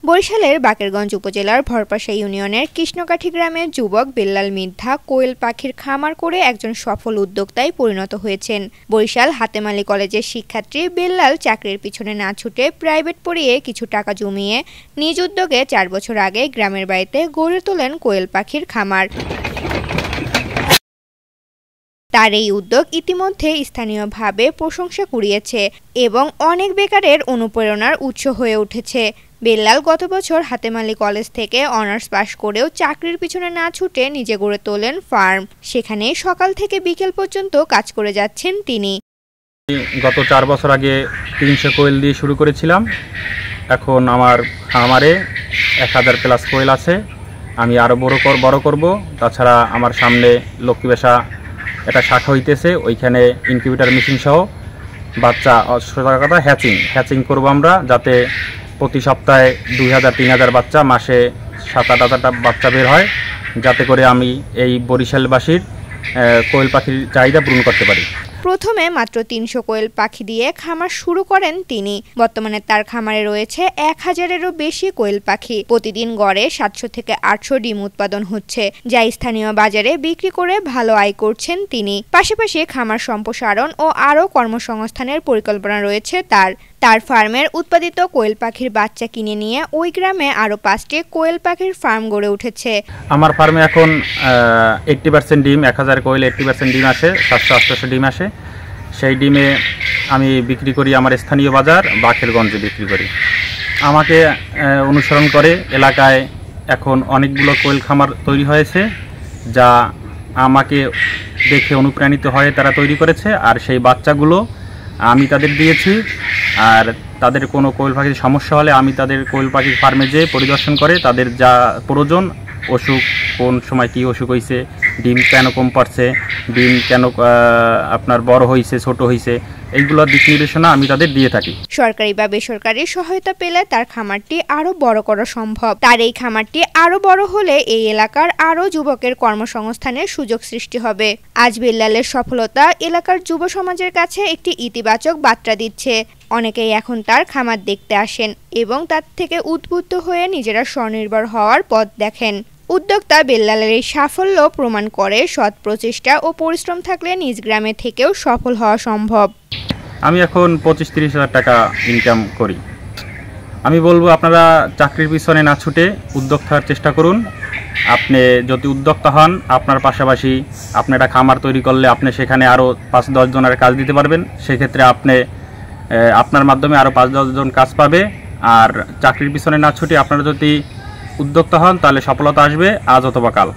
বরিশালের বাকেরগঞ্জ উপজেলার ভরপাশা ইউনিয়নের কৃষ্ণকাঠি গ্রামের যুবক বেল্লাল মির্ধা কোয়েল পাখির খামার করে একজন সফল উদ্যোক্তায় পরিণত হয়েছেন। বরিশাল হাতেম আলী কলেজের শিক্ষার্থী বেল্লাল চাকরির পিছনে না ছুটে প্রাইভেট পড়িয়ে কিছু টাকা জমিয়ে নিজ উদ্যোগে 4 বছর আগে গ্রামের বাড়িতে গড়ে তোলেন কোয়েল পাখির খামার। তার এই উদ্যোগ ইতিমধ্যে স্থানীয়ভাবে প্রশংসা কুড়িয়েছে এবং অনেক বেকারের অনুপ্রেরণার উৎস হয়ে উঠেছে। বেল্লাল গত বছর হাতেম আলী কলেজ থেকে অনার্স পাশ করেও চাকরির পিছনে না ছুটে নিজে গড়ে তোলেন ফার্ম। সেখানে সকাল থেকে বিকেল পর্যন্ত কাজ করে যাচ্ছেন তিনি। গত 4 বছর আগে 300 কোয়েল দিয়ে শুরু করেছিলাম। এখন আমার খামারে 1000+ কোয়েল আছে। আমি আরও বড় করব। তাছাড়া আমার সামনে লক্ষ্মী বেশা একটা শাখা হইতেছে, ওইখানে ইনকিউবেটর মেশিন সহ বাচ্চা কথা হ্যাচিং করবো আমরা, যাতে প্রতি সপ্তাহে 2000-3000 বাচ্চা, মাসে 7-8টা বাচ্চা বের হয়, যাতে করে আমি এই বরিশালবাসীর কোয়েল পাখির চাহিদা পূরণ করতে পারি। প্রথমে মাত্র 300 কোয়েল পাখি দিয়ে খামার শুরু করেন তিনি। বর্তমানে তার খামারে রয়েছে 1000-এরও বেশি কোয়েল পাখি। প্রতিদিন গড়ে 700 থেকে 800 ডিম উৎপাদন হচ্ছে, যা স্থানীয় বাজারে বিক্রি করে ভালো আয় করছেন তিনি। পাশাপাশি খামার সম্প্রসারণ ও আরও কর্মসংস্থানের পরিকল্পনা রয়েছে তার ফার্মের উৎপাদিত কোয়েল পাখির বাচ্চা কিনে নিয়ে ওই গ্রামে আরও 5টি কোয়েল পাখির ফার্ম গড়ে উঠেছে। আমার ফার্মে এখন 80% ডিম, 1000 কোয়েল 80% ডিম আসে, 700-800 ডিম আসে। সেই ডিমে আমি বিক্রি করি আমার স্থানীয় বাজার বাকেরগঞ্জে বিক্রি করি। আমাকে অনুসরণ করে এলাকায় এখন অনেকগুলো কোয়েল খামার তৈরি হয়েছে, যা আমাকে দেখে অনুপ্রাণিত হয়ে তারা তৈরি করেছে। আর সেই বাচ্চাগুলো আমি তাদের দিয়েছি। আর তাদের কোনো কোয়েল পাখির সমস্যা হলে আমি তাদের কোয়েল পাখির ফার্মে যেয়ে পরিদর্শন করে তাদের যা প্রয়োজন, অসুখ কোন সময় কী অসুখ হয়েছে, ডিম কেন কম পারছে, ডিম কেন আপনার বড় হয়েছে ছোট হয়েছে, এইগুলোর দিক নির্দেশনা আমি তাদের দিয়ে থাকি। সরকারি বা বেসরকারি সহায়তা পেলে তার খামারটি আরও বড় করা সম্ভব। তার এই খামারটি আরও বড় হলে এই এলাকার আরও যুবকের কর্মসংস্থানের সুযোগ সৃষ্টি হবে। আজ বেল্লালের সফলতা এলাকার যুব সমাজের কাছে একটি ইতিবাচক বার্তা দিচ্ছে। অনেকেই এখন তার খামার দেখতে আসেন এবং তার থেকে উদ্বুদ্ধ হয়ে নিজেরা স্বনির্ভর হওয়ার পথ দেখেন। উদ্যোক্তা বেল্লালের এই সাফল্য প্রমাণ করে সৎ প্রচেষ্টা ও পরিশ্রম থাকলে নিজ গ্রামে থেকেও সফল হওয়া সম্ভব। আমি এখন 25-30 হাজার টাকা ইনকাম করি। আমি বলবো আপনারা চাকরির পিছনে না ছুটে উদ্যোক্তার চেষ্টা করুন। আপনি যদি উদ্যোক্তা হন, আপনার পাশাপাশি আপনি একটা খামার তৈরি করলে আপনি সেখানে আরও 5-10 জনের কাজ দিতে পারবেন। সেক্ষেত্রে আপনার মাধ্যমে আরও 5-10 জন কাজ পাবে। আর চাকরির পিছনে না ছুটে আপনারা যদি উদ্যোক্তা হন, তাহলে সফলতা আসবে আজ অথবা কাল।